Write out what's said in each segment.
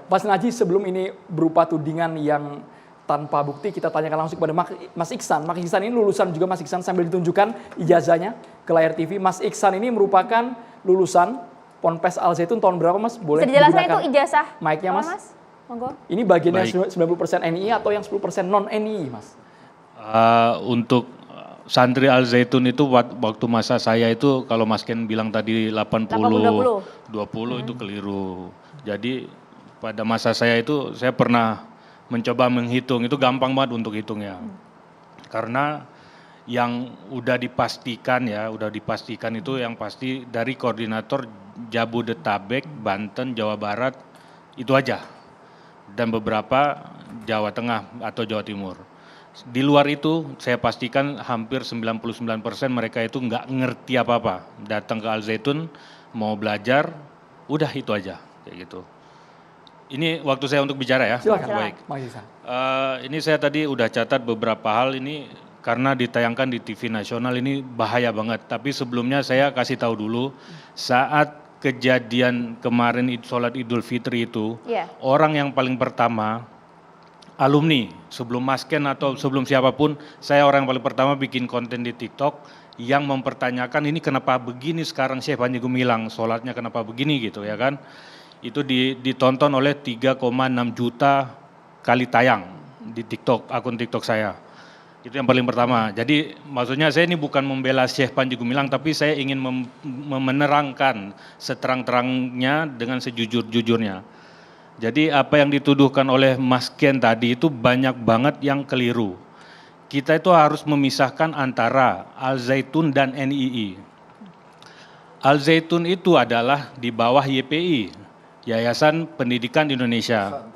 Mas Naji, sebelum ini berupa tudingan yang tanpa bukti, kita tanyakan langsung kepada Mas Iksan. Mas Iksan ini lulusan juga Mas Iksan, sambil ditunjukkan ijazahnya ke layar TV. Mas Iksan ini merupakan lulusan Ponpes Al Zaitun tahun berapa, Mas? Boleh dijelaskan itu ijazah mic-nya, Mas? Monggo. Ini bagiannya 90% NII atau yang 10% non-NII, Mas? Untuk santri Al Zaitun itu waktu masa saya itu, kalau Mas Ken bilang tadi 80-20 itu keliru. Jadi pada masa saya itu saya pernah mencoba menghitung, itu gampang banget untuk hitungnya. Karena yang udah dipastikan itu yang pasti dari koordinator Jabodetabek, Banten, Jawa Barat, itu aja. Dan beberapa Jawa Tengah atau Jawa Timur. Di luar itu saya pastikan hampir 99% mereka itu nggak ngerti apa-apa. Datang ke Al Zaitun, mau belajar, udah itu aja, kayak gitu. Ini waktu saya untuk bicara ya. Silakan. Baik. Ini saya tadi udah catat beberapa hal ini karena ditayangkan di TV nasional, ini bahaya banget. Tapi sebelumnya saya kasih tahu dulu, saat kejadian kemarin sholat Idul Fitri itu, orang yang paling pertama, alumni, sebelum Mas Ken atau sebelum siapapun, saya orang yang paling pertama bikin konten di TikTok yang mempertanyakan ini kenapa begini sekarang Syekh Panji Gumilang, sholatnya kenapa begini gitu ya kan. Itu ditonton oleh 3,6 juta kali tayang di TikTok, akun TikTok saya. Itu yang paling pertama. Jadi maksudnya saya ini bukan membela Syekh Panji Gumilang, tapi saya ingin menerangkan seterang-terangnya dengan sejujur-jujurnya. Jadi apa yang dituduhkan oleh Mas Ken tadi itu banyak banget yang keliru. Kita itu harus memisahkan antara Al Zaitun dan NII. Al Zaitun itu adalah di bawah YPI, Yayasan Pendidikan Indonesia.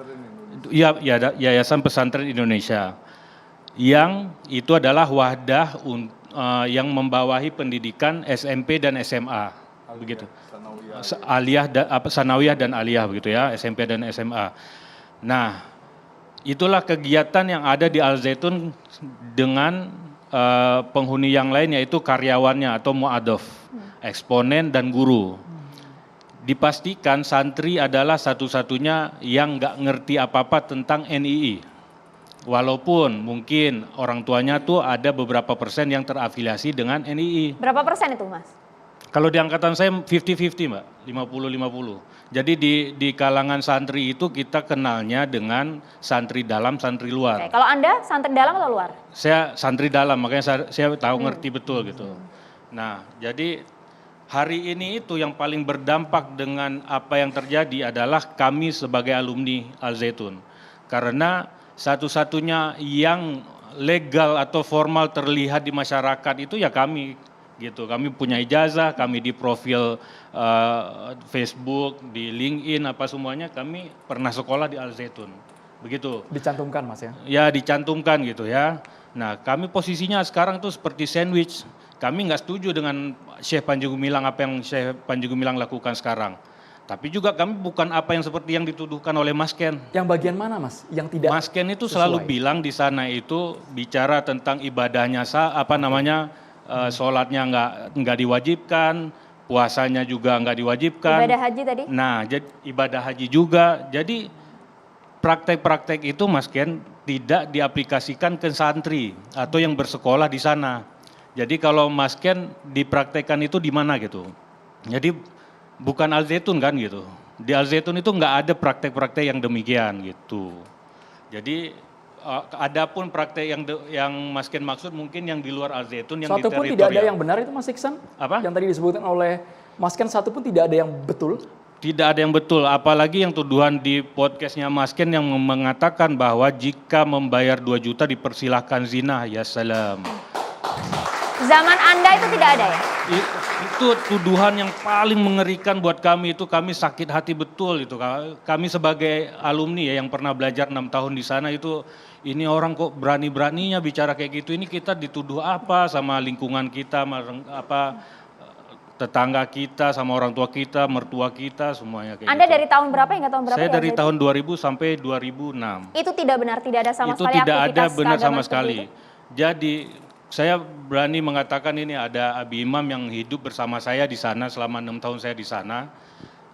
Iya, Yayasan Pesantren Indonesia. Yang itu adalah wadah yang membawahi pendidikan SMP dan SMA, begitu. Sanawiyah dan aliyah begitu ya, SMP dan SMA. Nah, itulah kegiatan yang ada di Al Zaitun dengan penghuni yang lain, yaitu karyawannya atau mu'adhof, eksponen dan guru. Dipastikan santri adalah satu-satunya yang nggak ngerti apa-apa tentang NII. Walaupun mungkin orang tuanya tuh ada beberapa persen yang terafiliasi dengan NII. Berapa persen itu, Mas? Kalau di angkatan saya 50-50, Mbak, 50-50. Jadi di kalangan santri itu kita kenalnya dengan santri dalam, santri luar. Oke, kalau Anda santri dalam atau luar? Saya santri dalam, makanya saya tahu ngerti betul gitu. Nah, jadi hari ini itu yang paling berdampak dengan apa yang terjadi adalah kami sebagai alumni Al Zaitun. Karena satu-satunya yang legal atau formal terlihat di masyarakat itu ya kami gitu. Kami punya ijazah, kami di profil Facebook, di LinkedIn apa semuanya kami pernah sekolah di Al Zaitun. Begitu. Dicantumkan, Mas ya? Ya, dicantumkan gitu ya. Nah, kami posisinya sekarang tuh seperti sandwich. Kami nggak setuju dengan Syekh Panji Gumilang, apa yang Syekh Panji Gumilang lakukan sekarang. Tapi juga kami bukan apa yang seperti yang dituduhkan oleh Mas Ken. Yang bagian mana, Mas? Yang tidak Mas Ken itu selalu bilang di sana itu bicara tentang ibadahnya, sholatnya nggak diwajibkan, puasanya juga nggak diwajibkan. Ibadah haji tadi? Nah, ibadah haji juga. Jadi praktek-praktek itu Mas Ken tidak diaplikasikan ke santri atau yang bersekolah di sana. Jadi kalau Mas Ken dipraktekkan itu di mana gitu. Jadi bukan Al Zaitun kan gitu. Di Al Zaitun itu nggak ada praktek-praktek yang demikian gitu. Jadi adapun praktek yang Mas Ken maksud mungkin yang di luar Al Zaitun yang satu di teritorial. Pun tidak ada yang benar itu, Mas Iksan? Apa? Yang tadi disebutkan oleh Mas Ken, satu pun tidak ada yang betul? Tidak ada yang betul, apalagi yang tuduhan di podcastnya Mas Ken yang mengatakan bahwa jika membayar 2 juta dipersilahkan zina, ya salam. Zaman Anda itu tidak ada ya? Itu tuduhan yang paling mengerikan buat kami, itu kami sakit hati betul itu. Kami sebagai alumni ya yang pernah belajar 6 tahun di sana itu, ini orang kok berani-beraninya bicara kayak gitu, ini kita dituduh apa sama lingkungan kita, tetangga kita, sama orang tua kita, mertua kita, semuanya kayak Anda gitu. dari tahun berapa hingga tahun berapa? Saya dari tahun 2000 sampai 2006. Itu tidak benar, tidak ada sama sekali Itu tidak ada aktivitas benar sama keagamaan sekali. itu? Jadi saya berani mengatakan ini ada Abi Imam yang hidup bersama saya di sana selama 6 tahun saya di sana.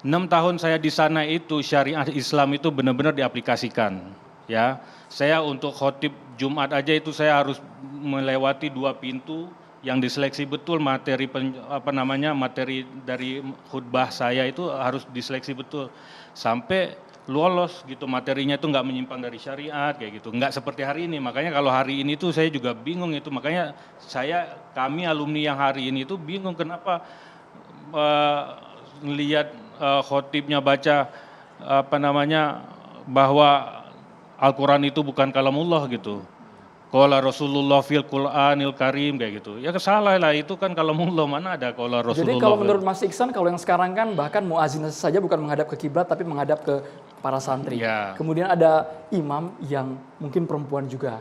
6 tahun saya di sana itu syariat Islam itu benar-benar diaplikasikan. Ya, saya untuk khotib Jumat aja itu saya harus melewati 2 pintu yang diseleksi betul materi materi dari khutbah saya itu harus diseleksi betul sampai lolos gitu materinya itu nggak menyimpang dari syariat kayak gitu, nggak seperti hari ini. Makanya kalau hari ini tuh saya juga bingung itu, makanya kami alumni yang hari ini tuh bingung kenapa ngelihat khotibnya baca bahwa Al-Quran itu bukan kalamullah gitu. Qala Rasulullah fil Qur'anil Karim kayak gitu. Ya salah lah, itu kan kalamullah, mana ada qala Rasulullah. Jadi kalau menurut Mas Iksan, kalau yang sekarang kan bahkan muazin saja bukan menghadap ke kiblat tapi menghadap ke para santri. Ya. Kemudian ada imam yang mungkin perempuan juga.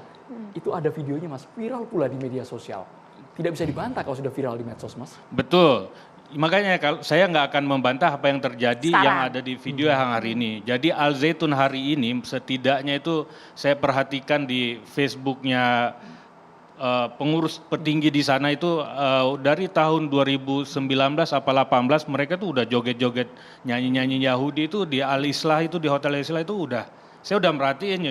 Itu ada videonya Mas, viral pula di media sosial. Tidak bisa dibantah kalau sudah viral di medsos Mas. Betul. Makanya kalau saya nggak akan membantah apa yang terjadi Sekarang. yang ada di video yang hari ini. Jadi Al Zaitun hari ini setidaknya itu saya perhatikan di Facebooknya pengurus petinggi di sana itu dari tahun 2019 apa 18 mereka tuh udah joget-joget nyanyi-nyanyi Yahudi itu di Al Islah itu di Hotel Islah itu udah. Saya udah merhatiin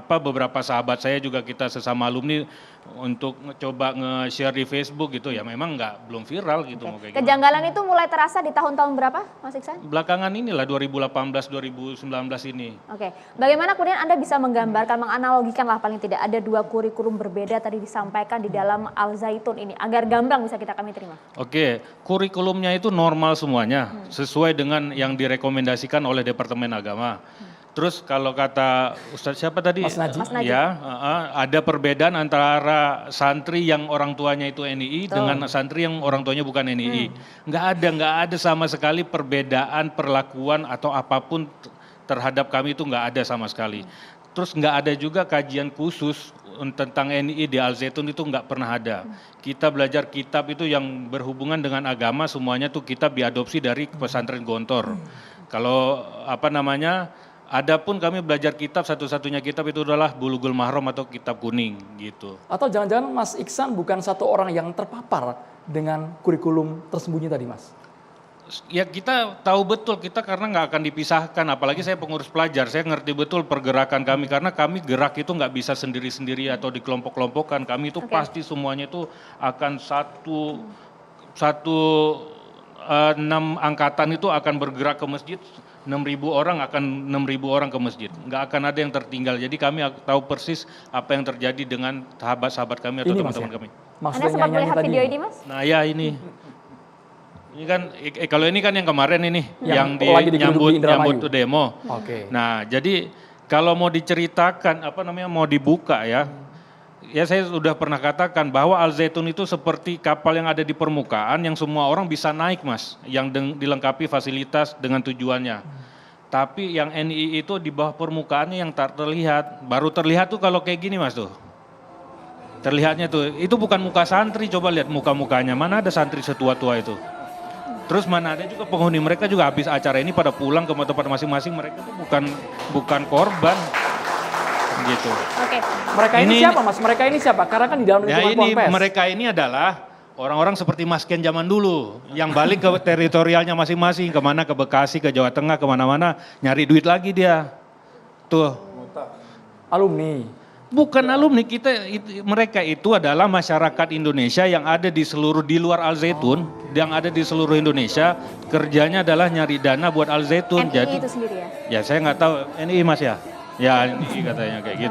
beberapa sahabat saya juga kita sesama alumni untuk coba nge-share di Facebook gitu ya, memang belum viral gitu. Mau kayak gimana. Kejanggalan itu mulai terasa di tahun-tahun berapa, Mas Iksan? Belakangan inilah 2018 2019 ini. Oke, bagaimana kemudian Anda bisa menggambarkan, menganalogikan lah paling tidak ada 2 kurikulum berbeda tadi disampaikan di dalam Al Zaitun ini agar gamblang bisa kami terima. Oke, kurikulumnya itu normal semuanya, sesuai dengan yang direkomendasikan oleh Departemen Agama. Terus kalau kata Ustadz siapa tadi? Mas Najib. Mas Najib. Ya, ada perbedaan antara santri yang orang tuanya itu NII dengan santri yang orang tuanya bukan NII. Nggak ada sama sekali perbedaan perlakuan atau apapun terhadap kami itu nggak ada sama sekali. Terus nggak ada juga kajian khusus tentang NII di Al Zaitun itu nggak pernah ada. Kita belajar kitab itu yang berhubungan dengan agama semuanya tuh kitab diadopsi dari pesantren Gontor. Kalau adapun kami belajar kitab, satu-satunya kitab itu adalah Bulughul Mahram atau kitab kuning gitu. Atau jangan-jangan Mas Iksan bukan satu orang yang terpapar dengan kurikulum tersembunyi tadi Mas? Ya kita tahu betul, kita karena nggak akan dipisahkan, apalagi saya pengurus pelajar, saya ngerti betul pergerakan kami, karena kami gerak itu nggak bisa sendiri-sendiri atau dikelompok-kelompokkan, kami itu pasti semuanya itu akan satu 6 angkatan itu akan bergerak ke masjid, 6.000 orang akan 6.000 orang ke masjid, nggak akan ada yang tertinggal. Jadi kami tahu persis apa yang terjadi dengan sahabat-sahabat kami atau teman-teman kami. Anda sempat melihat video ini Mas? Nah ya ini kan kalau ini kan yang kemarin ini yang lagi nyambut Indramayu. demo. Oke. Nah jadi kalau mau diceritakan mau dibuka ya saya sudah pernah katakan bahwa Al Zaitun itu seperti kapal yang ada di permukaan yang semua orang bisa naik Mas, yang dilengkapi fasilitas dengan tujuannya. Tapi yang NII itu di bawah permukaannya yang tak terlihat, baru terlihat tuh kalau kayak gini Mas tuh. Terlihatnya tuh, itu bukan muka santri, coba lihat muka-mukanya, mana ada santri setua-tua itu. Terus mana ada juga penghuni mereka juga habis acara ini pada pulang ke tempat masing-masing, mereka tuh bukan korban. Gitu. Oke. Mereka ini siapa Mas? Mereka ini siapa? Karena kan di dalam lingkungan ponpes. Mereka ini adalah orang-orang seperti Mas Ken zaman dulu yang balik ke teritorialnya masing-masing, kemana, ke Bekasi, ke Jawa Tengah, kemana-mana nyari duit lagi dia. Tuh. Alumni. Bukan alumni, mereka itu adalah masyarakat Indonesia yang ada di luar Al Zaitun, yang ada di seluruh Indonesia, kerjanya adalah nyari dana buat Al Zaitun. NII itu sendiri ya? Ya saya nggak tahu, NII Mas ya? Ya NII katanya kayak gitu.